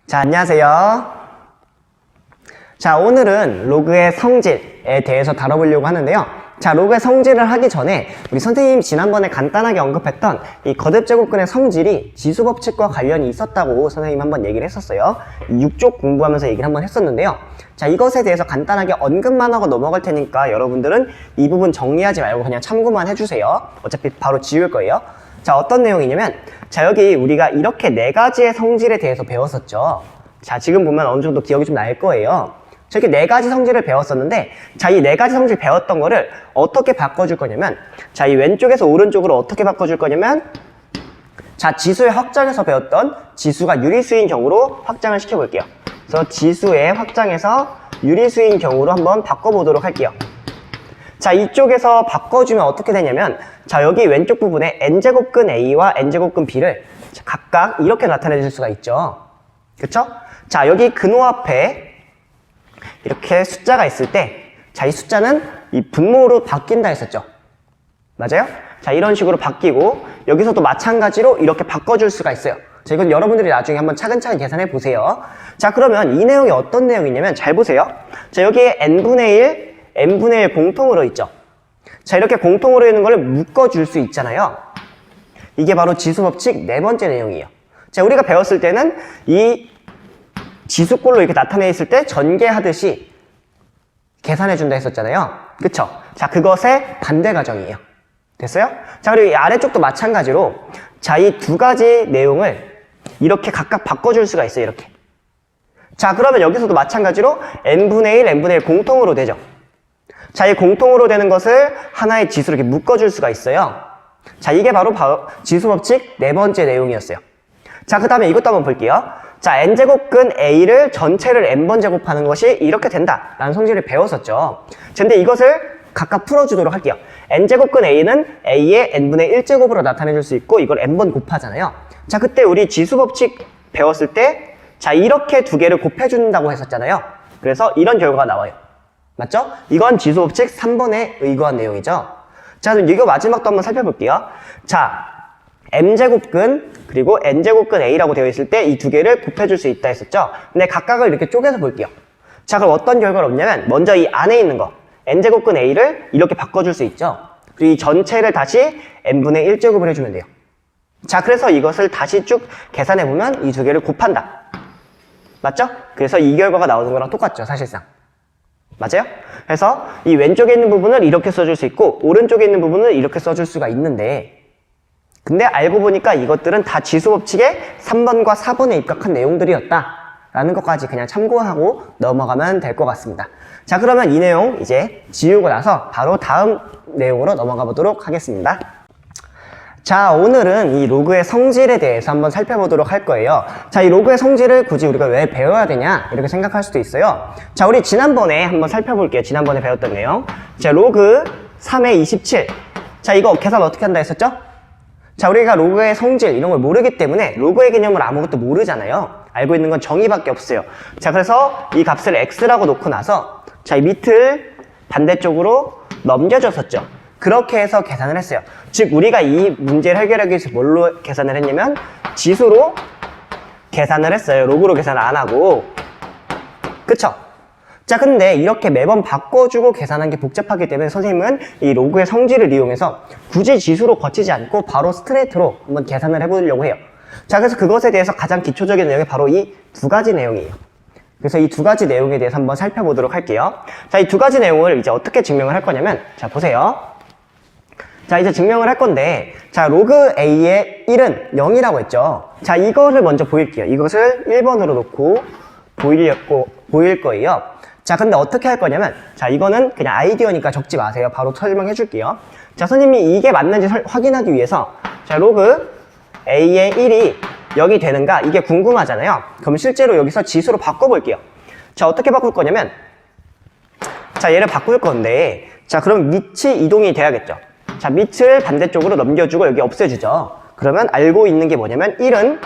자, 안녕하세요. 자, 오늘은 로그의 성질에 대해서 다뤄보려고 하는데요. 자, 로그의 성질을 하기 전에 우리 선생님이 지난번에 간단하게 언급했던 이 거듭제곱근의 성질이 지수법칙과 관련이 있었다고 선생님이 한번 얘기를 했었어요. 6쪽 공부하면서 얘기를 한번 했었는데요. 자, 이것에 대해서 간단하게 언급만 하고 넘어갈 테니까 여러분들은 이 부분 정리하지 말고 그냥 참고만 해주세요. 어차피 바로 지울 거예요. 자, 어떤 내용이냐면, 자, 여기 우리가 이렇게 네 가지의 성질에 대해서 배웠었죠. 자, 지금 보면 어느 정도 기억이 좀 날 거예요. 저렇게 네 가지 성질을 배웠었는데, 자, 이 네 가지 성질 배웠던 거를 어떻게 바꿔줄 거냐면, 자, 이 왼쪽에서 오른쪽으로 어떻게 바꿔줄 거냐면, 자, 지수의 확장에서 배웠던 지수가 유리수인 경우로 확장을 시켜볼게요. 그래서 지수의 확장에서 유리수인 경우로 한번 바꿔보도록 할게요. 자, 이쪽에서 바꿔주면 어떻게 되냐면, 자, 여기 왼쪽 부분에 n제곱근 a와 n제곱근 b를 각각 이렇게 나타내 줄 수가 있죠. 그쵸? 자, 여기 근호 앞에 이렇게 숫자가 있을 때, 자, 이 숫자는 이 분모로 바뀐다 했었죠. 맞아요? 자, 이런 식으로 바뀌고, 여기서도 마찬가지로 이렇게 바꿔줄 수가 있어요. 자, 이건 여러분들이 나중에 한번 차근차근 계산해 보세요. 자, 그러면 이 내용이 어떤 내용이냐면, 잘 보세요. 자, 여기에 n분의 1, n분의 1 공통으로 있죠. 자, 이렇게 공통으로 있는 걸 묶어줄 수 있잖아요. 이게 바로 지수법칙 네 번째 내용이에요. 자, 우리가 배웠을 때는 이 지수꼴로 이렇게 나타내 있을 때 전개하듯이 계산해준다 했었잖아요. 그쵸? 자, 그것의 반대 과정이에요. 됐어요? 자, 그리고 이 아래쪽도 마찬가지로, 자, 이 두 가지 내용을 이렇게 각각 바꿔줄 수가 있어요. 이렇게. 자, 그러면 여기서도 마찬가지로 n분의 1, n분의 1 공통으로 되죠. 자, 이 공통으로 되는 것을 하나의 지수로 이렇게 묶어줄 수가 있어요. 자, 이게 바로 지수법칙 네 번째 내용이었어요. 자, 그 다음에 이것도 한번 볼게요. 자, n제곱근 a를 전체를 n번 제곱하는 것이 이렇게 된다라는 성질을 배웠었죠. 근데 이것을 각각 풀어주도록 할게요. n제곱근 a는 a의 n분의 1제곱으로 나타내줄 수 있고, 이걸 n번 곱하잖아요. 자, 그때 우리 지수법칙 배웠을 때, 자, 이렇게 두 개를 곱해준다고 했었잖아요. 그래서 이런 결과가 나와요. 맞죠? 이건 지수법칙 3번에 의거한 내용이죠. 자, 그럼 이거 마지막도 한번 살펴볼게요. 자, m제곱근 그리고 n제곱근 a라고 되어 있을 때 이 두 개를 곱해줄 수 있다 했었죠. 근데 각각을 이렇게 쪼개서 볼게요. 자, 그럼 어떤 결과를 얻냐면, 먼저 이 안에 있는 거 n제곱근 a를 이렇게 바꿔줄 수 있죠. 그리고 이 전체를 다시 n분의 1제곱을 해주면 돼요. 자, 그래서 이것을 다시 쭉 계산해보면 이 두 개를 곱한다. 맞죠? 그래서 이 결과가 나오는 거랑 똑같죠, 사실상. 맞아요? 그래서 이 왼쪽에 있는 부분을 이렇게 써줄 수 있고, 오른쪽에 있는 부분을 이렇게 써줄 수가 있는데, 근데 알고 보니까 이것들은 다 지수법칙의 3번과 4번에 입각한 내용들이었다 라는 것까지 그냥 참고하고 넘어가면 될 것 같습니다. 자, 그러면 이 내용 이제 지우고 나서 바로 다음 내용으로 넘어가 보도록 하겠습니다. 자, 오늘은 이 로그의 성질에 대해서 한번 살펴보도록 할 거예요. 자, 이 로그의 성질을 굳이 우리가 왜 배워야 되냐 이렇게 생각할 수도 있어요. 자, 우리 지난번에 한번 살펴볼게요. 지난번에 배웠던 내용. 자, 로그 3의 27. 자, 이거 계산 어떻게 한다 했었죠? 자, 우리가 로그의 성질 이런 걸 모르기 때문에 로그의 개념을 아무것도 모르잖아요. 알고 있는 건 정의밖에 없어요. 자, 그래서 이 값을 x라고 놓고 나서, 자, 이 밑을 반대쪽으로 넘겨줬었죠. 그렇게 해서 계산을 했어요. 즉, 우리가 이 문제를 해결하기 위해서 뭘로 계산을 했냐면 지수로 계산을 했어요. 로그로 계산을 안 하고. 그쵸? 자, 근데 이렇게 매번 바꿔주고 계산한 게 복잡하기 때문에 선생님은 이 로그의 성질을 이용해서 굳이 지수로 거치지 않고 바로 스트레이트로 한번 계산을 해보려고 해요. 자, 그래서 그것에 대해서 가장 기초적인 내용이 바로 이 두 가지 내용이에요. 그래서 이 두 가지 내용에 대해서 한번 살펴보도록 할게요. 자, 이 두 가지 내용을 이제 어떻게 증명을 할 거냐면, 자, 보세요. 자, 이제 증명을 할 건데, 자, 로그 a의 1은 0이라고 했죠. 자, 이거를 먼저 보일게요. 이것을 1번으로 놓고 보일 거예요. 자, 근데 어떻게 할 거냐면, 자, 이거는 그냥 아이디어니까 적지 마세요. 바로 설명해 줄게요. 자, 선생님이 이게 맞는지 확인하기 위해서, 자, 로그 a의 1이 0이 되는가 이게 궁금하잖아요. 그럼 실제로 여기서 지수로 바꿔볼게요. 자, 어떻게 바꿀 거냐면, 자, 얘를 바꿀 건데, 자, 그럼 밑이 이동이 돼야겠죠. 자, 밑을 반대쪽으로 넘겨주고 여기 없애주죠. 그러면 알고 있는 게 뭐냐면 1은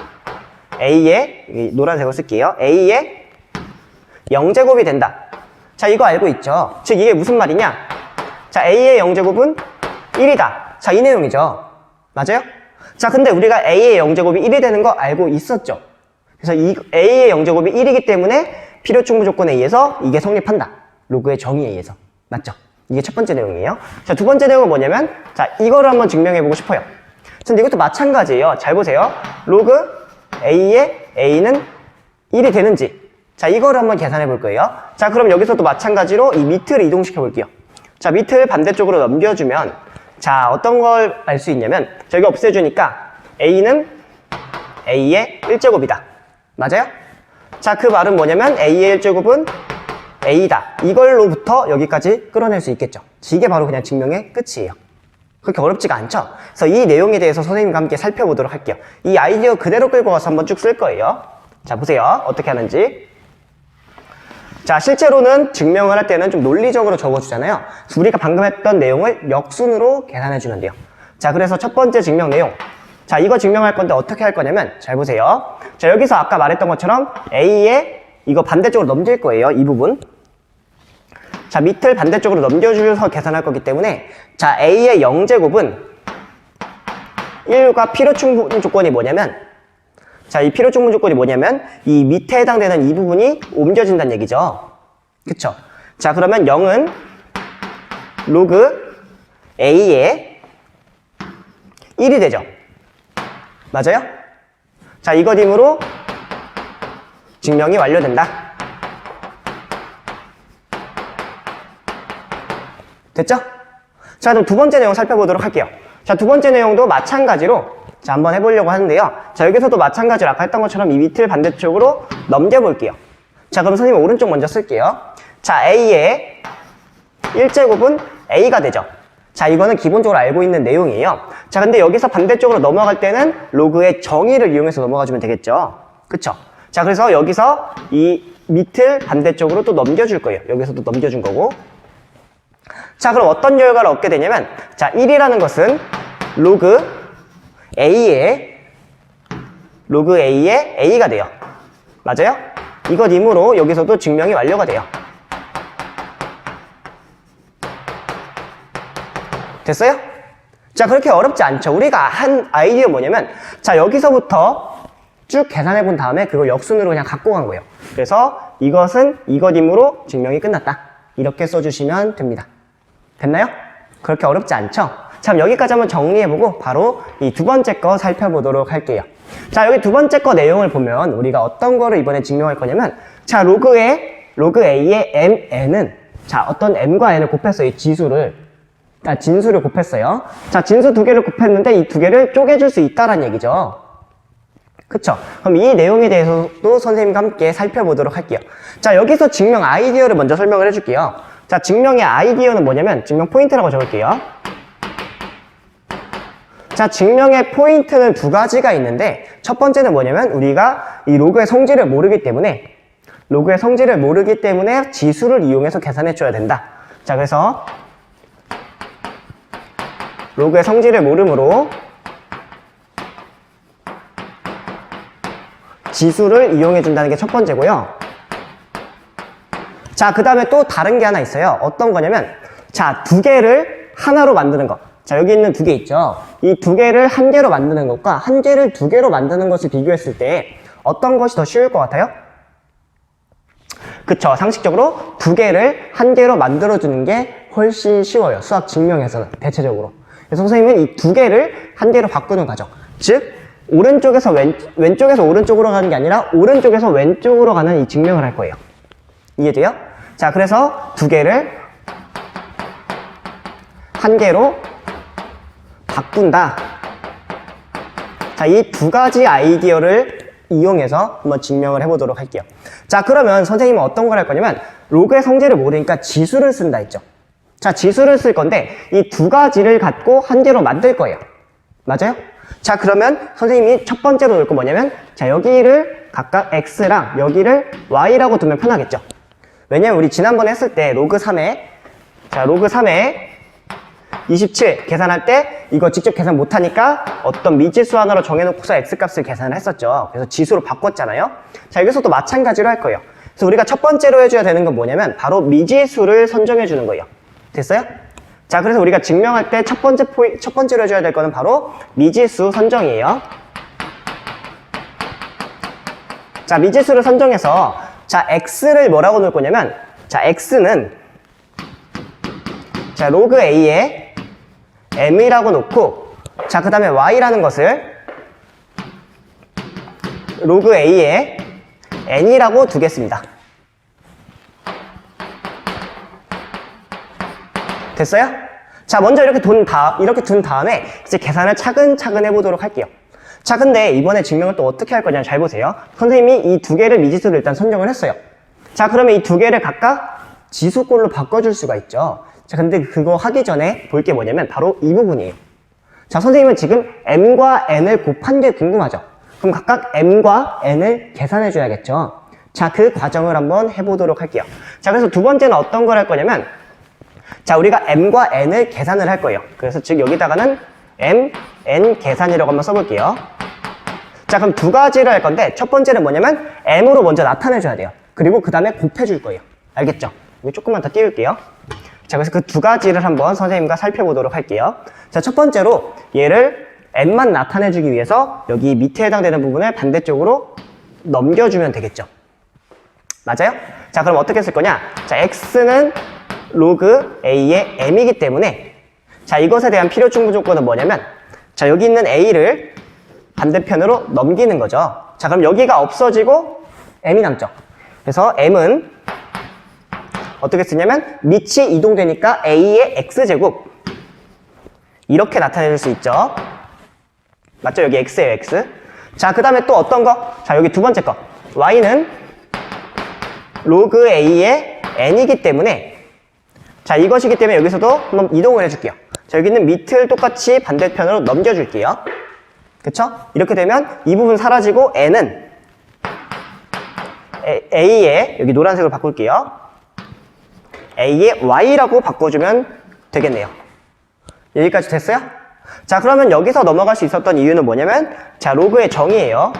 a의, 노란색으로 쓸게요. a의 0제곱이 된다. 자, 이거 알고 있죠. 즉, 이게 무슨 말이냐? 자, a의 0제곱은 1이다. 자, 이 내용이죠. 맞아요? 자, 근데 우리가 a의 0제곱이 1이 되는 거 알고 있었죠. 그래서 이 A의 영제곱이 1이기 때문에 필요 충분 조건에 의해서 이게 성립한다. 로그의 정의에 의해서. 맞죠? 이게 첫 번째 내용이에요. 자, 두 번째 내용은 뭐냐면, 자, 이거를 한번 증명해보고 싶어요. 근데 이것도 마찬가지예요. 잘 보세요. 로그 A의 A는 1이 되는지. 자, 이거를 한번 계산해 볼 거예요. 자, 그럼 여기서도 마찬가지로 이 밑을 이동시켜 볼게요. 자, 밑을 반대쪽으로 넘겨주면, 자, 어떤 걸 알 수 있냐면, 저기 없애주니까 A는 A의 1제곱이다. 맞아요? 자, 그 말은 뭐냐면 A의 1제곱은 A다. 이걸로부터 여기까지 끌어낼 수 있겠죠. 이게 바로 그냥 증명의 끝이에요. 그렇게 어렵지가 않죠? 그래서 이 내용에 대해서 선생님과 함께 살펴보도록 할게요. 이 아이디어 그대로 끌고 가서 한번 쭉 쓸 거예요. 자, 보세요. 어떻게 하는지. 자, 실제로는 증명을 할 때는 좀 논리적으로 적어주잖아요. 그래서 우리가 방금 했던 내용을 역순으로 계산해주면 돼요. 자, 그래서 첫 번째 증명 내용. 자, 이거 증명할 건데 어떻게 할 거냐면, 잘 보세요. 자, 여기서 아까 말했던 것처럼 A에 이거 반대쪽으로 넘길 거예요. 이 부분. 자, 밑을 반대쪽으로 넘겨주셔서 계산할 거기 때문에, 자, A의 0제곱은 1과 필요 충분 조건이 뭐냐면, 자, 이 필요 충분 조건이 뭐냐면, 이 밑에 해당되는 이 부분이 옮겨진다는 얘기죠. 그쵸? 자, 그러면 0은 로그 A의 1이 되죠. 맞아요? 자, 이것 힘으로 증명이 완료된다. 됐죠? 자, 그럼 두 번째 내용 살펴보도록 할게요. 자, 두 번째 내용도 마찬가지로 자, 한번 해보려고 하는데요. 자, 여기서도 마찬가지로 아까 했던 것처럼 이 밑을 반대쪽으로 넘겨볼게요. 자, 그럼 선생님 오른쪽 먼저 쓸게요. 자, A의 1제곱은 A가 되죠. 자, 이거는 기본적으로 알고 있는 내용이에요. 자, 근데 여기서 반대쪽으로 넘어갈 때는 로그의 정의를 이용해서 넘어가주면 되겠죠. 그쵸? 자, 그래서 여기서 이 밑을 반대쪽으로 또 넘겨줄 거예요. 여기서도 넘겨준 거고. 자, 그럼 어떤 결과를 얻게 되냐면, 자, 1이라는 것은 로그 A의 A가 돼요. 맞아요? 이것 이므로 여기서도 증명이 완료가 돼요. 됐어요? 자, 그렇게 어렵지 않죠. 우리가 한 아이디어 뭐냐면, 자, 여기서부터 쭉 계산해 본 다음에 그걸 역순으로 그냥 갖고 간 거예요. 그래서 이것은 이것이므로 증명이 끝났다. 이렇게 써주시면 됩니다. 됐나요? 그렇게 어렵지 않죠? 자, 여기까지 한번 정리해보고 바로 이 두 번째 거 살펴보도록 할게요. 자, 여기 두 번째 거 내용을 보면 우리가 어떤 거를 이번에 증명할 거냐면, 자, 로그 A의 mn은, 자, 어떤 m과 n을 곱했어요. 이 지수를. 진수를 곱했어요. 자, 진수 두 개를 곱했는데 이 두 개를 쪼개줄 수 있다는 얘기죠. 그쵸? 그럼 이 내용에 대해서도 선생님과 함께 살펴보도록 할게요. 자, 여기서 증명 아이디어를 먼저 설명을 해줄게요. 자, 증명의 아이디어는 뭐냐면, 증명 포인트라고 적을게요. 자, 증명의 포인트는 두 가지가 있는데, 첫 번째는 뭐냐면, 우리가 이 로그의 성질을 모르기 때문에, 지수를 이용해서 계산해줘야 된다. 자, 그래서, 로그의 성질을 모르므로, 지수를 이용해준다는 게 첫 번째고요. 자, 그 다음에 또 다른 게 하나 있어요. 어떤 거냐면, 자, 두 개를 하나로 만드는 거. 자, 여기 있는 두 개 있죠. 이 두 개를 한 개로 만드는 것과 한 개를 두 개로 만드는 것을 비교했을 때 어떤 것이 더 쉬울 것 같아요? 그쵸. 상식적으로 두 개를 한 개로 만들어주는 게 훨씬 쉬워요. 수학 증명에서는, 대체적으로. 그래서 선생님은 이 두 개를 한 개로 바꾸는 과정. 즉, 오른쪽에서 왼쪽에서 오른쪽으로 가는 게 아니라 오른쪽에서 왼쪽으로 가는 이 증명을 할 거예요. 이해돼요? 자, 그래서 두 개를 한 개로 바꾼다. 자, 이 두 가지 아이디어를 이용해서 한번 증명을 해보도록 할게요. 자, 그러면 선생님은 어떤 걸 할 거냐면, 로그의 성질을 모르니까 지수를 쓴다 했죠. 자, 지수를 쓸 건데 이 두 가지를 갖고 한 개로 만들 거예요. 맞아요? 자, 그러면 선생님이 첫 번째로 넣을 거 뭐냐면, 자, 여기를 각각 x랑 여기를 y라고 두면 편하겠죠. 왜냐면 우리 지난번에 했을 때 로그 3에, 자, 로그 3에 27 계산할 때 이거 직접 계산 못하니까 어떤 미지수 하나로 정해놓고서 x값을 계산을 했었죠. 그래서 지수로 바꿨잖아요. 자, 여기서도 마찬가지로 할 거예요. 그래서 우리가 첫 번째로 해줘야 되는 건 뭐냐면 바로 미지수를 선정해 주는 거예요. 됐어요? 자, 그래서 우리가 증명할 때 첫 번째로 해줘야 될 거는 바로 미지수 선정이에요. 자, 미지수를 선정해서 자, x를 뭐라고 놓을 거냐면 자, x는 자, 로그 a에 m이라고 놓고 자, 그 다음에 y라는 것을 로그 a에 n이라고 두겠습니다. 됐어요? 자, 먼저 이렇게 둔 다음에 이제 계산을 차근차근 해보도록 할게요. 자, 근데 이번에 증명을 또 어떻게 할 거냐 잘 보세요. 선생님이 이 두 개를 미지수로 일단 선정을 했어요. 자, 그러면 이 두 개를 각각 지수꼴로 바꿔줄 수가 있죠. 자, 근데 그거 하기 전에 볼 게 뭐냐면 바로 이 부분이에요. 자, 선생님은 지금 m과 n을 곱한 게 궁금하죠? 그럼 각각 m과 n을 계산해 줘야겠죠? 자, 그 과정을 한번 해보도록 할게요. 자, 그래서 두 번째는 어떤 걸 할 거냐면 자, 우리가 m과 n을 계산을 할 거예요. 그래서 즉 여기다가는 m, n 계산이라고 한번 써볼게요. 자, 그럼 두 가지를 할 건데 첫 번째는 뭐냐면 m으로 먼저 나타내줘야 돼요. 그리고 그 다음에 곱해줄 거예요. 알겠죠? 여기 조금만 더 띄울게요. 자, 그래서 그 두 가지를 한번 선생님과 살펴보도록 할게요. 자, 첫 번째로 얘를 m만 나타내주기 위해서 여기 밑에 해당되는 부분을 반대쪽으로 넘겨주면 되겠죠. 맞아요? 자, 그럼 어떻게 쓸 거냐? 자, x는 로그 a의 m이기 때문에 자, 이것에 대한 필요 충분 조건은 뭐냐면 자, 여기 있는 a를 반대편으로 넘기는 거죠. 자, 그럼 여기가 없어지고 m이 남죠. 그래서 m은 어떻게 쓰냐면 밑이 이동되니까 a의 x제곱 이렇게 나타낼 수 있죠. 맞죠? 여기 x예요, x. 자, 그 다음에 또 어떤 거? 자, 여기 두 번째 거 y는 로그 a의 n이기 때문에 자, 이것이기 때문에 여기서도 한번 이동을 해줄게요. 자, 여기는 밑을 똑같이 반대편으로 넘겨줄게요. 그쵸? 이렇게 되면 이 부분 사라지고 n은 a의 여기 노란색으로 바꿀게요. a의 y라고 바꿔주면 되겠네요. 여기까지 됐어요? 자, 그러면 여기서 넘어갈 수 있었던 이유는 뭐냐면 자, 로그의 정의예요.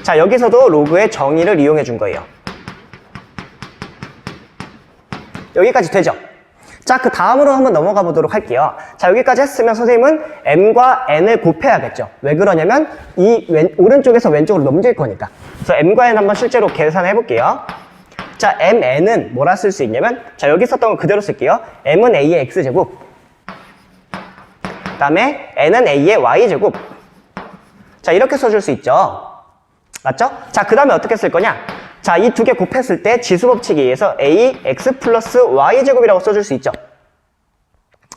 자, 여기서도 로그의 정의를 이용해 준 거예요. 여기까지 되죠? 자, 그 다음으로 한번 넘어가 보도록 할게요. 자, 여기까지 했으면 선생님은 m과 n을 곱해야겠죠. 왜 그러냐면 이 오른쪽에서 왼쪽으로 넘길 거니까. 그래서 m과 n 한번 실제로 계산해 볼게요. 자, mn은 뭐라 쓸 수 있냐면 자, 여기 썼던 거 그대로 쓸게요. m은 a의 x제곱 그 다음에 n은 a의 y제곱 자, 이렇게 써줄 수 있죠. 맞죠? 자, 그 다음에 어떻게 쓸 거냐? 자, 이 두 개 곱했을 때 지수법칙에 의해서 ax 플러스 y제곱이라고 써줄 수 있죠.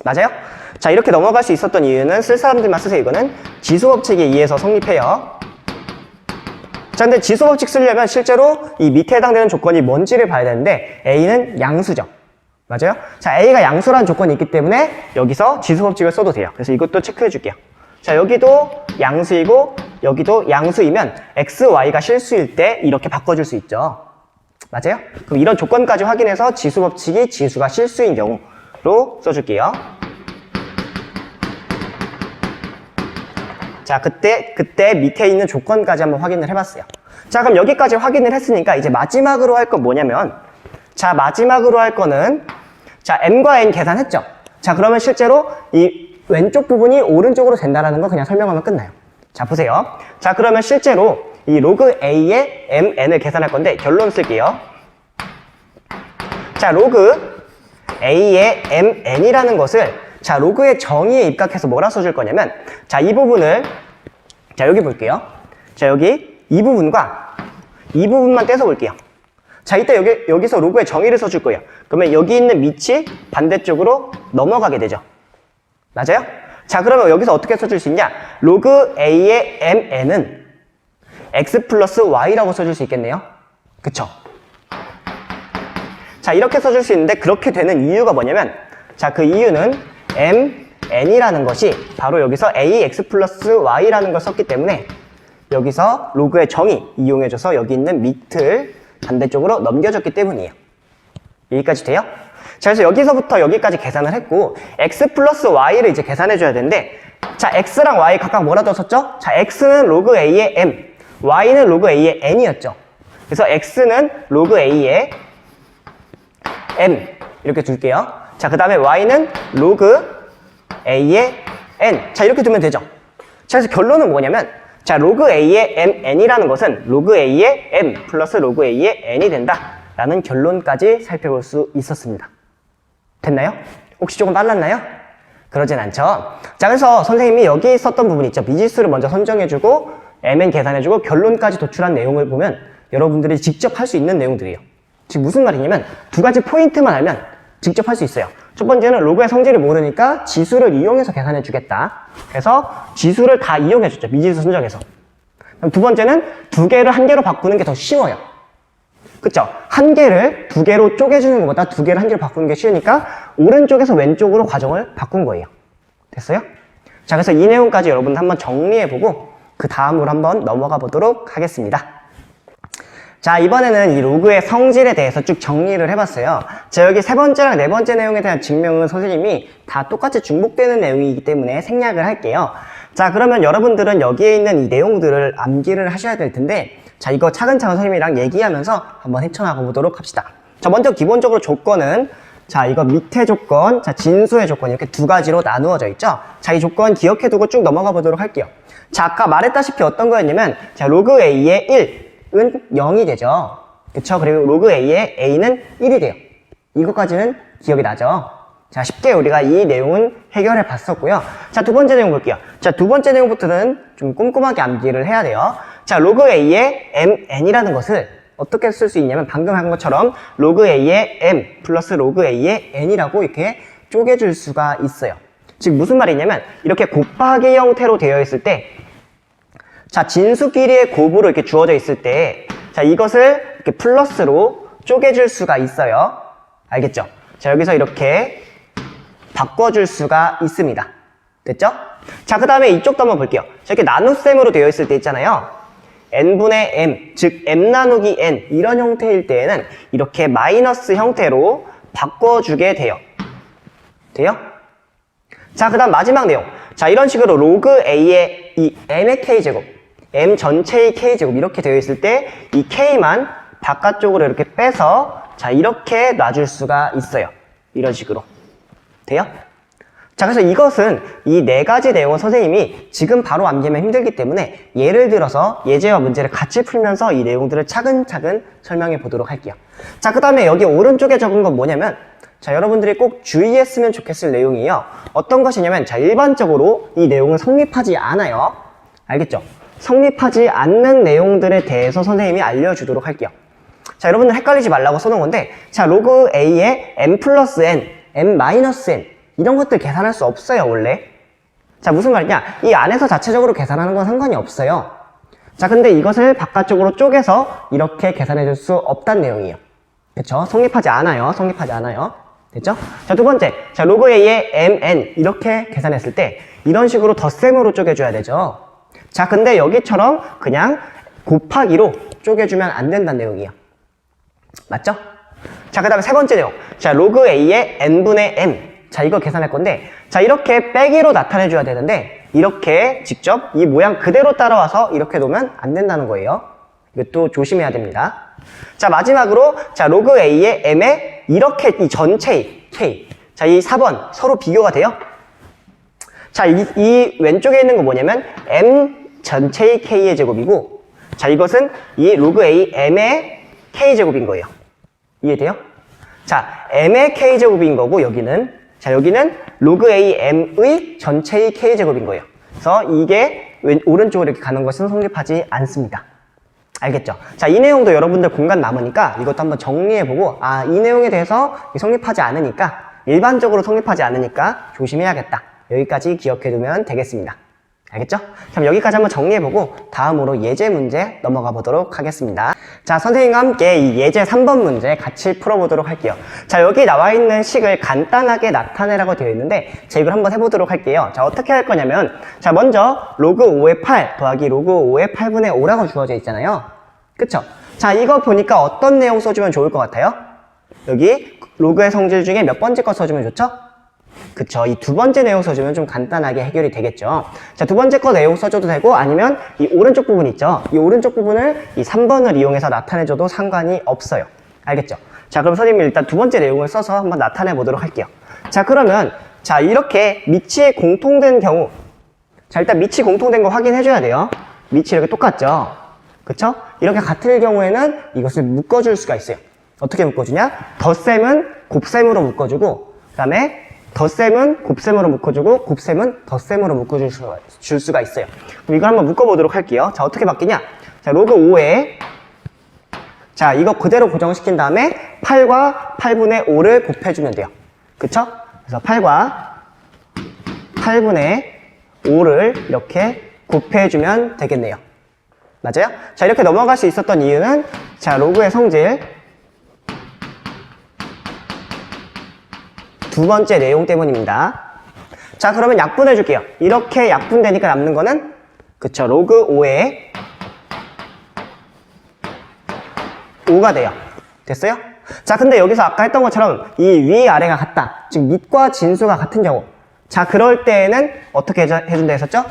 맞아요? 자, 이렇게 넘어갈 수 있었던 이유는 쓸 사람들만 쓰세요. 이거는 지수법칙에 의해서 성립해요. 자, 근데 지수법칙 쓰려면 실제로 이 밑에 해당되는 조건이 뭔지를 봐야 되는데 a는 양수죠. 맞아요? 자, a가 양수라는 조건이 있기 때문에 여기서 지수법칙을 써도 돼요. 그래서 이것도 체크해 줄게요. 자, 여기도 양수이고 여기도 양수이면 x, y가 실수일 때 이렇게 바꿔줄 수 있죠. 맞아요? 그럼 이런 조건까지 확인해서 지수법칙이 지수가 실수인 경우로 써줄게요. 자, 그때 밑에 있는 조건까지 한번 확인을 해봤어요. 자, 그럼 여기까지 확인을 했으니까 이제 마지막으로 할 건 뭐냐면 자, 마지막으로 할 거는 자, m과 n 계산했죠? 자, 그러면 실제로 이 왼쪽 부분이 오른쪽으로 된다는 거 그냥 설명하면 끝나요. 자, 보세요. 자, 그러면 실제로 이 로그 a의 mn을 계산할 건데 결론 쓸게요. 자, 로그 a의 mn이라는 것을 자, 로그의 정의에 입각해서 뭐라 써줄 거냐면 자, 이 부분을 자, 여기 볼게요. 자, 여기 이 부분과 이 부분만 떼서 볼게요. 자, 이때 여기서 로그의 정의를 써줄 거예요. 그러면 여기 있는 밑이 반대쪽으로 넘어가게 되죠. 맞아요? 자, 그러면 여기서 어떻게 써줄 수 있냐? 로그 a의 mn은 x 플러스 y라고 써줄 수 있겠네요. 그쵸? 자, 이렇게 써줄 수 있는데 그렇게 되는 이유가 뭐냐면 자, 그 이유는 mn이라는 것이 바로 여기서 ax 플러스 y라는 걸 썼기 때문에 여기서 로그의 정의 이용해줘서 여기 있는 밑을 반대쪽으로 넘겨줬기 때문이에요. 여기까지 돼요? 자, 그래서 여기서부터 여기까지 계산을 했고 x 플러스 y를 이제 계산해줘야 되는데 자, x랑 y 각각 뭐라고 썼죠? 자, x는 로그 a의 m, y는 로그 a의 n이었죠. 그래서 x는 로그 a의 m 이렇게 둘게요. 자, 그 다음에 y는 로그 a의 n 자, 이렇게 두면 되죠. 자, 그래서 결론은 뭐냐면 자, 로그 A의 mn이라는 것은 로그 A의 m 플러스 로그 A의 n이 된다 라는 결론까지 살펴볼 수 있었습니다. 됐나요? 혹시 조금 빨랐나요? 그러진 않죠. 자, 그래서 선생님이 여기 썼던 부분 있죠. 미지수를 먼저 선정해주고 mn 계산해주고 결론까지 도출한 내용을 보면 여러분들이 직접 할 수 있는 내용들이에요. 지금 무슨 말이냐면 두 가지 포인트만 알면 직접 할 수 있어요. 첫 번째는 로그의 성질을 모르니까 지수를 이용해서 계산해 주겠다. 그래서 지수를 다 이용해 줬죠. 미지수 선정해서. 그럼 두 번째는 두 개를 한 개로 바꾸는 게 더 쉬워요. 그쵸? 한 개를 두 개로 쪼개주는 것보다 두 개를 한 개로 바꾸는 게 쉬우니까 오른쪽에서 왼쪽으로 과정을 바꾼 거예요. 됐어요? 자, 그래서 이 내용까지 여러분들 한번 정리해보고 그 다음으로 한번 넘어가 보도록 하겠습니다. 자, 이번에는 이 로그의 성질에 대해서 쭉 정리를 해봤어요. 자, 여기 세 번째랑 네 번째 내용에 대한 증명은 선생님이 다 똑같이 중복되는 내용이기 때문에 생략을 할게요. 자, 그러면 여러분들은 여기에 있는 이 내용들을 암기를 하셔야 될 텐데, 자, 이거 차근차근 선생님이랑 얘기하면서 한번 헤쳐나가 보도록 합시다. 자, 먼저 기본적으로 조건은, 자, 이거 밑에 조건, 자, 진수의 조건 이렇게 두 가지로 나누어져 있죠. 자, 이 조건 기억해두고 쭉 넘어가 보도록 할게요. 자, 아까 말했다시피 어떤 거였냐면, 자, 로그 A의 1은 0이 되죠. 그쵸? 그리고 로그 A의 A는 1이 돼요. 이것까지는 기억이 나죠? 자, 쉽게 우리가 이 내용은 해결해 봤었고요. 자, 두 번째 내용 볼게요. 자, 두 번째 내용부터는 좀 꼼꼼하게 암기를 해야 돼요. 자, 로그 A의 mn이라는 것을 어떻게 쓸 수 있냐면 방금 한 것처럼 로그 A의 m 플러스 로그 A의 n이라고 이렇게 쪼개줄 수가 있어요. 즉 무슨 말이냐면 이렇게 곱하기 형태로 되어 있을 때, 자, 진수끼리의 곱으로 이렇게 주어져 있을 때, 자, 이것을 이렇게 플러스로 쪼개줄 수가 있어요. 알겠죠? 자, 여기서 이렇게 바꿔줄 수가 있습니다. 됐죠? 자, 그 다음에 이쪽도 한번 볼게요. 자, 이렇게 나눗셈으로 되어 있을 때 있잖아요. n분의 m, 즉 m 나누기 n 이런 형태일 때에는 이렇게 마이너스 형태로 바꿔주게 돼요. 돼요? 자, 그 다음 마지막 내용. 자, 이런 식으로 로그 a의 이 m의 k제곱, m 전체의 k제곱 이렇게 되어 있을 때 이 k만 바깥쪽으로 이렇게 빼서 자, 이렇게 놔줄 수가 있어요. 이런 식으로. 돼요? 자, 그래서 이것은 이 네 가지 내용은 선생님이 지금 바로 암기하면 힘들기 때문에 예를 들어서 예제와 문제를 같이 풀면서 이 내용들을 차근차근 설명해 보도록 할게요. 자, 그 다음에 여기 오른쪽에 적은 건 뭐냐면, 자, 여러분들이 꼭 주의했으면 좋겠을 내용이에요. 어떤 것이냐면, 자, 일반적으로 이 내용은 성립하지 않아요. 알겠죠? 성립하지 않는 내용들에 대해서 선생님이 알려주도록 할게요. 자, 여러분들 헷갈리지 말라고 써놓은 건데, 자, 로그 A의 m 플러스 n, m 마이너스 n 이런 것들 계산할 수 없어요, 원래. 자, 무슨 말이냐? 이 안에서 자체적으로 계산하는 건 상관이 없어요. 자, 근데 이것을 바깥쪽으로 쪼개서 이렇게 계산해 줄 수 없다는 내용이에요. 그쵸? 성립하지 않아요. 성립하지 않아요. 됐죠? 자, 두 번째. 자, 로그 A의 mn 이렇게 계산했을 때 이런 식으로 덧셈으로 쪼개줘야 되죠. 자, 근데 여기처럼 그냥 곱하기로 쪼개주면 안 된다는 내용이에요. 맞죠? 자, 그 다음에 세 번째 내용. 자, 로그 A의 n분의 m. 자, 이거 계산할 건데, 자, 이렇게 빼기로 나타내줘야 되는데, 이렇게 직접 이 모양 그대로 따라와서 이렇게 놓으면 안 된다는 거예요. 이것도 조심해야 됩니다. 자, 마지막으로, 자, 로그 A의 m에 이렇게 이 전체의 k. 자, 이 4번 서로 비교가 돼요? 자, 이 왼쪽에 있는 거 뭐냐면, m 전체의 k의 제곱이고, 자, 이것은 이 로그 A m의 k제곱인 거예요. 이해돼요? 자, m의 k제곱인 거고, 여기는 자, 여기는 로그 A m의 전체의 k제곱인 거예요. 그래서 이게 오른쪽으로 이렇게 가는 것은 성립하지 않습니다. 알겠죠? 자, 이 내용도 여러분들 공간 남으니까 이것도 한번 정리해보고, 아, 이 내용에 대해서 성립하지 않으니까, 일반적으로 성립하지 않으니까 조심해야겠다. 여기까지 기억해두면 되겠습니다. 알겠죠? 그럼 여기까지 한번 정리해보고 다음으로 예제 문제 넘어가 보도록 하겠습니다. 자, 선생님과 함께 이 예제 3번 문제 같이 풀어보도록 할게요. 자, 여기 나와 있는 식을 간단하게 나타내라고 되어 있는데, 자, 이걸 한번 해보도록 할게요. 자, 어떻게 할 거냐면, 자, 먼저 로그 5의 8 더하기 로그 5의 8분의 5라고 주어져 있잖아요. 그쵸? 자, 이거 보니까 어떤 내용 써주면 좋을 것 같아요? 여기 로그의 성질 중에 몇 번째 거 써주면 좋죠? 그쵸. 이 두 번째 내용 써주면 좀 간단하게 해결이 되겠죠. 자, 두 번째 거 내용 써줘도 되고, 아니면 이 오른쪽 부분 있죠. 이 오른쪽 부분을 이 3번을 이용해서 나타내줘도 상관이 없어요. 알겠죠? 자, 그럼 선생님이 일단 두 번째 내용을 써서 한번 나타내 보도록 할게요. 자, 그러면, 자, 이렇게 밑이 공통된 경우, 자, 일단 밑이 공통된 거 확인해줘야 돼요. 밑이 이렇게 똑같죠? 그쵸? 이렇게 같을 경우에는 이것을 묶어줄 수가 있어요. 어떻게 묶어주냐? 덧셈은 곱셈으로 묶어주고, 그 다음에 덧셈은 곱셈으로 묶어주고, 곱셈은 덧셈으로 묶어줄 수가 있어요. 그럼 이걸 한번 묶어보도록 할게요. 자, 어떻게 바뀌냐? 자, 로그 5에, 자, 이거 그대로 고정시킨 다음에 8과 8분의 5를 곱해주면 돼요. 그쵸? 그래서 8과 8분의 5를 이렇게 곱해주면 되겠네요. 맞아요? 자, 이렇게 넘어갈 수 있었던 이유는, 자, 로그의 성질 두 번째 내용 때문입니다. 자, 그러면 약분해 줄게요. 이렇게 약분되니까 남는 거는, 그쵸, 로그 5에 5가 돼요. 됐어요? 자, 근데 여기서 아까 했던 것처럼 이 위아래가 같다. 즉 밑과 진수가 같은 경우, 자, 그럴 때에는 어떻게 해준다 했었죠?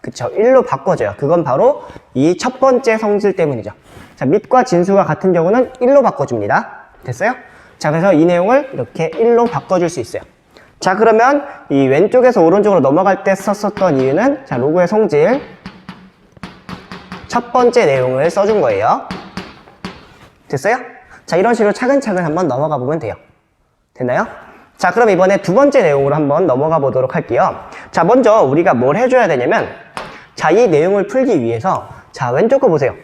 그쵸, 1로 바꿔줘요. 그건 바로 이 첫 번째 성질 때문이죠. 자, 밑과 진수가 같은 경우는 1로 바꿔줍니다. 됐어요? 자, 그래서 이 내용을 이렇게 1로 바꿔줄 수 있어요. 자, 그러면 이 왼쪽에서 오른쪽으로 넘어갈 때 썼었던 이유는, 자, 로그의 성질 첫 번째 내용을 써준 거예요. 됐어요? 자, 이런 식으로 차근차근 한번 넘어가 보면 돼요. 됐나요? 자, 그럼 이번에 두 번째 내용으로 한번 넘어가 보도록 할게요. 자, 먼저 우리가 뭘 해줘야 되냐면, 자, 이 내용을 풀기 위해서, 자, 왼쪽 거 보세요.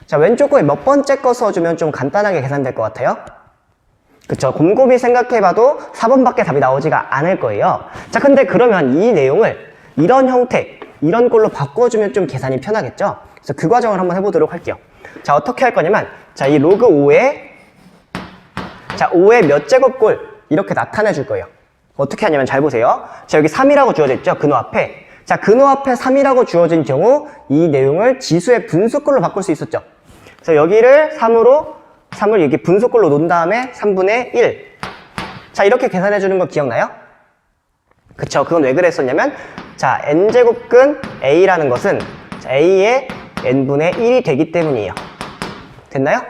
자, 왼쪽 거에 몇 번째 거 써주면 좀 간단하게 계산될 것 같아요? 그쵸, 곰곰이 생각해봐도 4번밖에 답이 나오지가 않을 거예요. 자, 근데 그러면 이 내용을 이런 형태, 이런 걸로 바꿔주면 좀 계산이 편하겠죠? 그래서 그 과정을 한번 해보도록 할게요. 자, 어떻게 할 거냐면, 자, 이 로그 5에, 자, 5의 몇 제곱꼴, 이렇게 나타내 줄 거예요. 어떻게 하냐면 잘 보세요. 자, 여기 3이라고 주어져 있죠? 근호 앞에. 자, 근호 앞에 3이라고 주어진 경우 이 내용을 지수의 분수꼴로 바꿀 수 있었죠. 그래서 여기를 3을 여기 분수꼴로 놓은 다음에 3분의 1. 자, 이렇게 계산해 주는 거 기억나요? 그쵸, 그건 왜 그랬었냐면, 자, n제곱근 a라는 것은, 자, a의 n분의 1이 되기 때문이에요. 됐나요?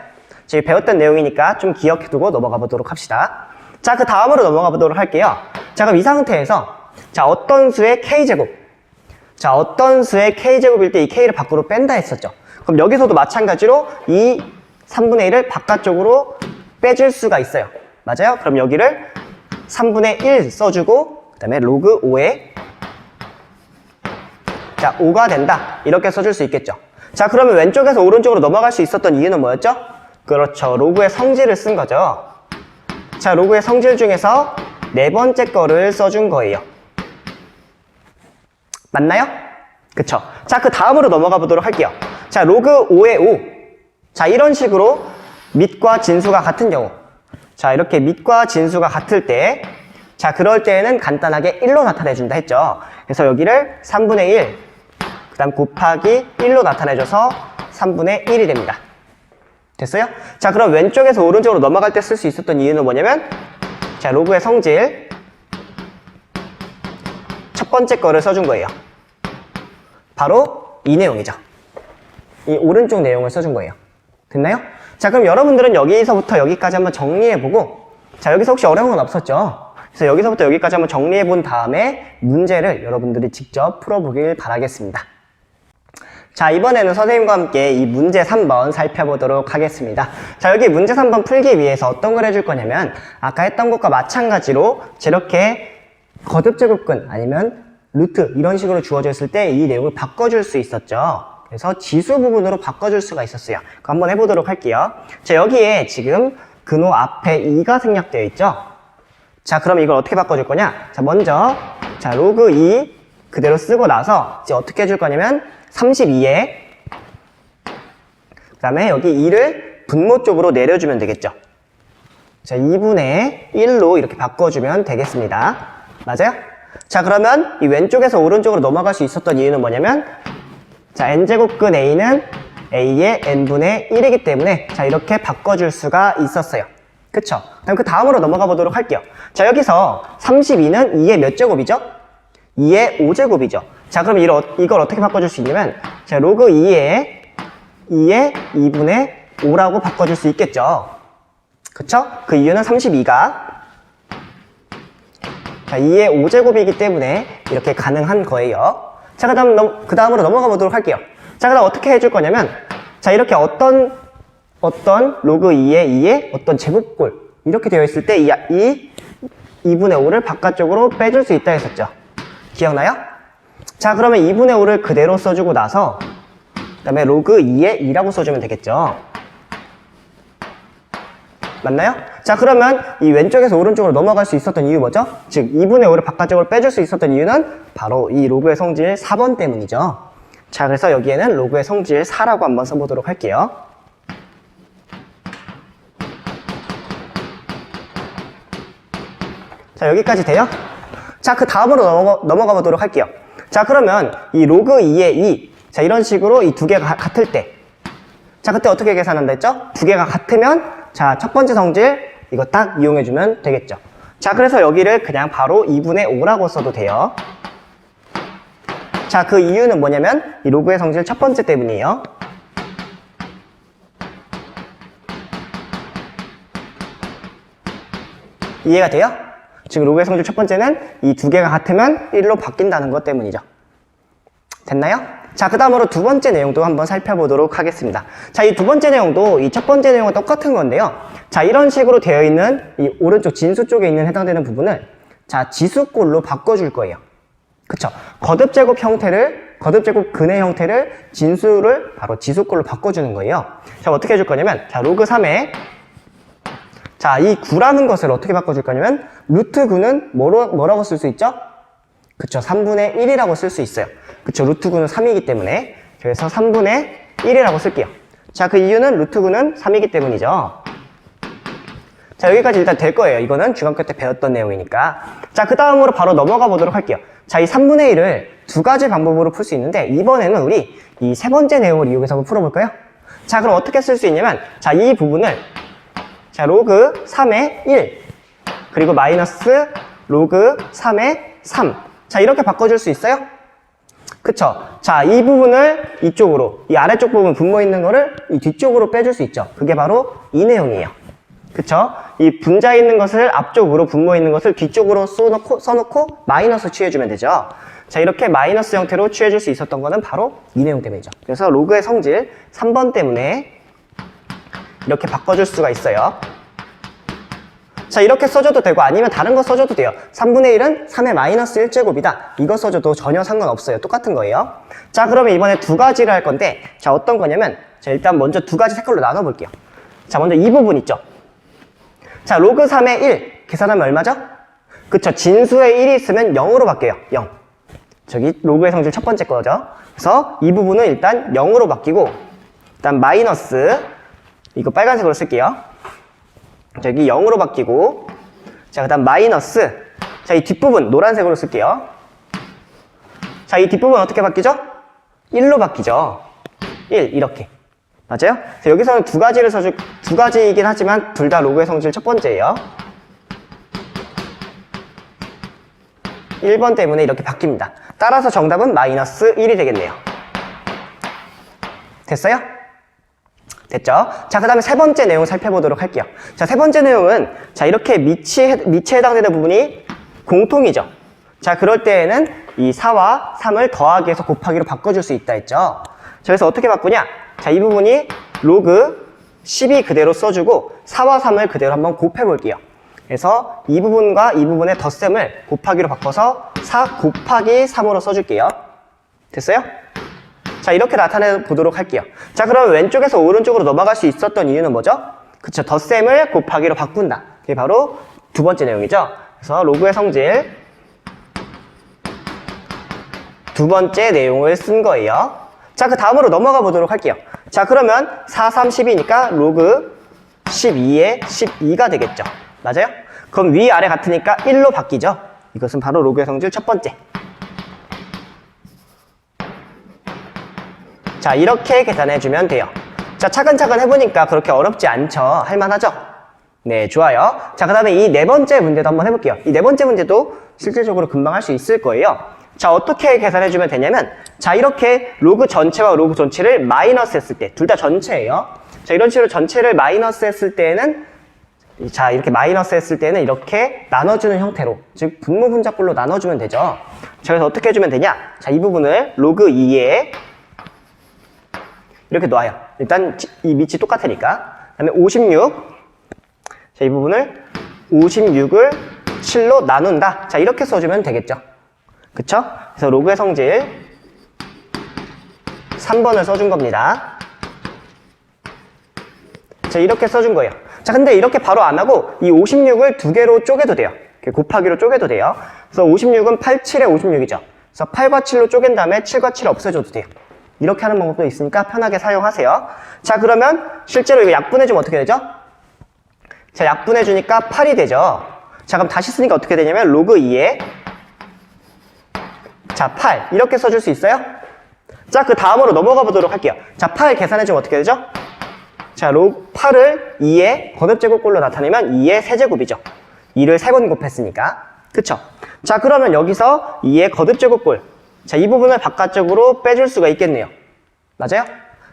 지금 배웠던 내용이니까 좀 기억해두고 넘어가 보도록 합시다. 자, 그 다음으로 넘어가 보도록 할게요. 자, 그럼 이 상태에서, 자, 어떤 수의 k제곱, 자, 어떤 수의 k제곱일 때 이 k를 밖으로 뺀다 했었죠. 그럼 여기서도 마찬가지로 이 3분의 1을 바깥쪽으로 빼줄 수가 있어요. 맞아요? 그럼 여기를 3분의 1 써주고, 그 다음에 로그 5에, 자, 5가 된다. 이렇게 써줄 수 있겠죠. 자, 그러면 왼쪽에서 오른쪽으로 넘어갈 수 있었던 이유는 뭐였죠? 그렇죠, 로그의 성질을 쓴 거죠. 자, 로그의 성질 중에서 네 번째 거를 써준 거예요. 맞나요? 그쵸. 자, 그 다음으로 넘어가 보도록 할게요. 자, 로그 5의 5. 자, 이런 식으로 밑과 진수가 같은 경우, 자, 이렇게 밑과 진수가 같을 때, 자, 그럴 때에는 간단하게 1로 나타내준다 했죠. 그래서 여기를 3분의 1, 그 다음 곱하기 1로 나타내줘서 3분의 1이 됩니다. 됐어요? 자, 그럼 왼쪽에서 오른쪽으로 넘어갈 때 쓸 수 있었던 이유는 뭐냐면, 자, 로그의 성질 첫 번째 거를 써준 거예요. 바로 이 내용이죠. 이 오른쪽 내용을 써준 거예요. 됐나요? 자, 그럼 여러분들은 여기서부터 여기까지 한번 정리해보고, 자, 여기서 혹시 어려운 건 없었죠? 그래서 여기서부터 여기까지 한번 정리해본 다음에 문제를 여러분들이 직접 풀어보길 바라겠습니다. 자, 이번에는 선생님과 함께 이 문제 3번 살펴보도록 하겠습니다. 자, 여기 문제 3번 풀기 위해서 어떤 걸 해줄 거냐면, 아까 했던 것과 마찬가지로 저렇게 거듭제곱근 아니면 루트 이런 식으로 주어져 있을 때 이 내용을 바꿔줄 수 있었죠. 그래서 지수 부분으로 바꿔줄 수가 있었어요. 그거 한번 해보도록 할게요. 자, 여기에 지금 근호 앞에 2가 생략되어 있죠. 자, 그럼 이걸 어떻게 바꿔줄 거냐? 자, 먼저, 자, 로그 2 그대로 쓰고 나서 이제 어떻게 해줄 거냐면 32에 그 다음에 여기 2를 분모 쪽으로 내려주면 되겠죠. 자, 2분의 1로 이렇게 바꿔주면 되겠습니다. 맞아요? 자, 그러면 이 왼쪽에서 오른쪽으로 넘어갈 수 있었던 이유는 뭐냐면, 자, n제곱근 a는 a의 n분의 1이기 때문에, 자, 이렇게 바꿔줄 수가 있었어요. 그쵸? 그럼 그 다음으로 넘어가 보도록 할게요. 자, 여기서 32는 2의 몇 제곱이죠? 2의 5제곱이죠. 자, 그럼 이걸 어떻게 바꿔줄 수 있냐면, 자, 로그 2의 2분의 5라고 바꿔줄 수 있겠죠. 그쵸? 그 이유는 32가 자, 2의 5제곱이기 때문에 이렇게 가능한 거예요. 자, 그 다음으로 넘어가 보도록 할게요. 자, 그다음 어떻게 해줄 거냐면, 자, 이렇게 어떤 로그 2의 어떤 제곱골 이렇게 되어 있을 때 이 2분의 5를 바깥쪽으로 빼줄 수 있다 했었죠. 기억나요? 자, 그러면 2분의 5를 그대로 써주고 나서 그 다음에 로그 2의 2라고 써주면 되겠죠. 맞나요? 자, 그러면 이 왼쪽에서 오른쪽으로 넘어갈 수 있었던 이유 뭐죠? 즉 2분의 5를 바깥쪽으로 빼줄 수 있었던 이유는 바로 이 로그의 성질 4번 때문이죠. 자, 그래서 여기에는 로그의 성질 4라고 한번 써보도록 할게요. 자, 여기까지 돼요? 자, 그 다음으로 넘어가 보도록 할게요. 자, 그러면 이 로그 2의 2, 자, 이런 식으로 이 두 개가 같을 때, 자, 그때 어떻게 계산한다 했죠? 두 개가 같으면, 자, 첫 번째 성질 이거 딱 이용해주면 되겠죠. 자, 그래서 여기를 그냥 바로 2분의 5라고 써도 돼요. 자, 그 이유는 뭐냐면 이 로그의 성질 첫 번째 때문이에요. 이해가 돼요? 지금 로그의 성질 첫 번째는 이 두 개가 같으면 1로 바뀐다는 것 때문이죠. 됐나요? 자, 그 다음으로 두 번째 내용도 한번 살펴보도록 하겠습니다. 자, 이 두 번째 내용도 이 첫 번째 내용과 똑같은 건데요. 자, 이런 식으로 되어 있는 이 오른쪽 진수 쪽에 있는 해당되는 부분을 자, 지수꼴로 바꿔줄 거예요. 그쵸? 거듭제곱 근의 형태를 진수를 바로 지수꼴로 바꿔주는 거예요. 자, 어떻게 해줄 거냐면, 자, 로그 3에 자, 이 9라는 것을 어떻게 바꿔줄 거냐면, 루트 9는 뭐라고 쓸 수 있죠? 그쵸, 3분의 1이라고 쓸 수 있어요. 그쵸, 루트 9는 3이기 때문에. 그래서 3분의 1이라고 쓸게요. 자, 그 이유는 루트 9는 3이기 때문이죠. 자, 여기까지 일단 될 거예요. 이거는 중학교 때 배웠던 내용이니까. 자, 그 다음으로 바로 넘어가 보도록 할게요. 자, 이 3분의 1을 두 가지 방법으로 풀 수 있는데, 이번에는 우리 이 세 번째 내용을 이용해서 한번 풀어볼까요? 자, 그럼 어떻게 쓸 수 있냐면, 자, 이 부분을 자, 로그 3의 1 그리고 마이너스 로그 3의 3 자, 이렇게 바꿔줄 수 있어요? 그쵸? 자, 이 부분을 이쪽으로 이 아래쪽 부분 분모 있는 거를 이 뒤쪽으로 빼줄 수 있죠. 그게 바로 이 내용이에요. 그쵸? 이 분자 있는 것을 앞쪽으로 분모 있는 것을 뒤쪽으로 써놓고 마이너스 취해주면 되죠. 자, 이렇게 마이너스 형태로 취해줄 수 있었던 거는 바로 이 내용 때문이죠. 그래서 로그의 성질 3번 때문에 이렇게 바꿔줄 수가 있어요. 자, 이렇게 써줘도 되고 아니면 다른 거 써줘도 돼요. 3분의 1은 3의 마이너스 1제곱이다. 이거 써줘도 전혀 상관없어요. 똑같은 거예요. 자, 그러면 이번에 두 가지를 할 건데, 자, 어떤 거냐면, 자, 일단 먼저 두 가지 색깔로 나눠볼게요. 자, 먼저 이 부분 있죠? 자, 로그 3의 1 계산하면 얼마죠? 그쵸, 진수에 1이 있으면 0으로 바뀌어요. 0. 저기 로그의 성질 첫 번째 거죠. 그래서 이 부분은 일단 0으로 바뀌고, 일단 마이너스 이거 빨간색으로 쓸게요. 저기 0으로 바뀌고, 자, 그 다음 마이너스, 자, 이 뒷부분 노란색으로 쓸게요. 자, 이 뒷부분 어떻게 바뀌죠? 1로 바뀌죠. 1 이렇게 맞아요? 그래서 여기서는 두 가지이긴 하지만 둘 다 로그의 성질 첫 번째예요. 1번 때문에 이렇게 바뀝니다. 따라서 정답은 마이너스 1이 되겠네요. 됐어요? 됐죠? 자, 그 다음에 세 번째 내용 살펴보도록 할게요. 자, 세 번째 내용은 자, 이렇게 밑에 해당되는 부분이 공통이죠. 자, 그럴 때에는 이 4와 3을 더하기 해서 곱하기로 바꿔줄 수 있다 했죠. 자, 그래서 어떻게 바꾸냐? 자, 이 부분이 로그 12 그대로 써주고 4와 3을 그대로 한번 곱해볼게요. 그래서 이 부분과 이 부분의 덧셈을 곱하기로 바꿔서 4 곱하기 3으로 써줄게요. 됐어요? 자, 이렇게 나타내 보도록 할게요. 자, 그럼 왼쪽에서 오른쪽으로 넘어갈 수 있었던 이유는 뭐죠? 그쵸, 덧셈을 곱하기로 바꾼다. 그게 바로 두 번째 내용이죠. 그래서 로그의 성질 두 번째 내용을 쓴 거예요. 자, 그 다음으로 넘어가 보도록 할게요. 자, 그러면 4, 3, 10이니까 로그 12에 12가 되겠죠. 맞아요? 그럼 위, 아래 같으니까 1로 바뀌죠. 이것은 바로 로그의 성질 첫 번째. 자, 이렇게 계산해주면 돼요. 자, 차근차근 해보니까 그렇게 어렵지 않죠? 할만하죠? 네, 좋아요. 자, 그 다음에 이 네 번째 문제도 한번 해볼게요. 이 네 번째 문제도 실질적으로 금방 할 수 있을 거예요. 자, 어떻게 계산해주면 되냐면, 자, 이렇게 로그 전체와 로그 전체를 마이너스 했을 때, 둘 다 전체예요. 자, 이런 식으로 전체를 마이너스 했을 때는, 자, 이렇게 마이너스 했을 때는 이렇게 나눠주는 형태로, 즉, 분모 분자꼴로 나눠주면 되죠. 자, 그래서 어떻게 해주면 되냐? 자, 이 부분을 로그 2에 이렇게 놔요. 일단 이 밑이 똑같으니까. 그 다음에 56. 자, 이 부분을 56을 7로 나눈다. 자, 이렇게 써주면 되겠죠. 그쵸? 그래서 로그의 성질 3번을 써준 겁니다. 자, 이렇게 써준 거예요. 자, 근데 이렇게 바로 안 하고 이 56을 두 개로 쪼개도 돼요. 이렇게 곱하기로 쪼개도 돼요. 그래서 56은 8, 7에 56이죠. 그래서 8과 7로 쪼갠 다음에 7과 7 없애줘도 돼요. 이렇게 하는 방법도 있으니까 편하게 사용하세요. 자, 그러면 실제로 이거 약분해주면 어떻게 되죠? 자, 약분해주니까 8이 되죠. 자, 그럼 다시 쓰니까 어떻게 되냐면 로그 2에 자, 8 이렇게 써줄 수 있어요? 자, 그 다음으로 넘어가 보도록 할게요. 자, 8 계산해주면 어떻게 되죠? 자, 로그 8을 2의 거듭제곱꼴로 나타내면 2의 세제곱이죠. 2를 3번 곱했으니까. 그쵸? 자, 그러면 여기서 2의 거듭제곱꼴. 자, 이 부분을 바깥쪽으로 빼줄 수가 있겠네요. 맞아요?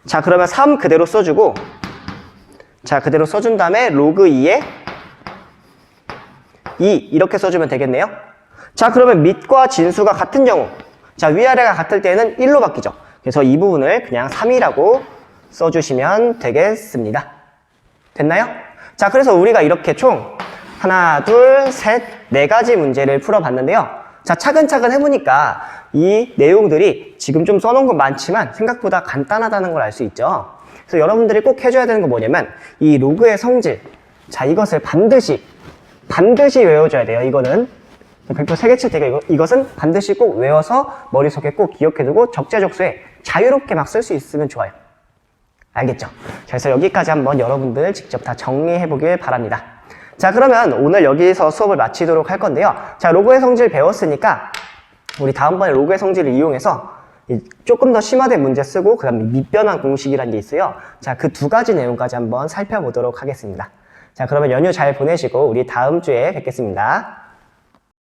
자, 그러면 3 그대로 써주고, 자, 그대로 써준 다음에 로그 2에 2 이렇게 써주면 되겠네요. 자, 그러면 밑과 진수가 같은 경우, 자, 위아래가 같을 때는 1로 바뀌죠. 그래서 이 부분을 그냥 3이라고 써주시면 되겠습니다. 됐나요? 자, 그래서 우리가 이렇게 총 하나, 둘, 셋, 네 가지 문제를 풀어봤는데요. 자, 차근차근 해보니까 이 내용들이 지금 좀 써놓은 건 많지만 생각보다 간단하다는 걸 알 수 있죠. 그래서 여러분들이 꼭 해줘야 되는 건 뭐냐면 이 로그의 성질, 자, 이것을 반드시 외워줘야 돼요. 이거는 별표 3개 칠 때 이것은 반드시 꼭 외워서 머릿속에 꼭 기억해두고 적재적소에 자유롭게 막 쓸 수 있으면 좋아요. 알겠죠? 자, 그래서 여기까지 한번 여러분들 직접 다 정리해보길 바랍니다. 자, 그러면 오늘 여기서 수업을 마치도록 할 건데요. 자, 로그의 성질 배웠으니까 우리 다음번에 로그의 성질을 이용해서 조금 더 심화된 문제 쓰고 그 다음에 밑변환 공식이라는 게 있어요. 자, 그 두 가지 내용까지 한번 살펴보도록 하겠습니다. 자, 그러면 연휴 잘 보내시고 우리 다음 주에 뵙겠습니다.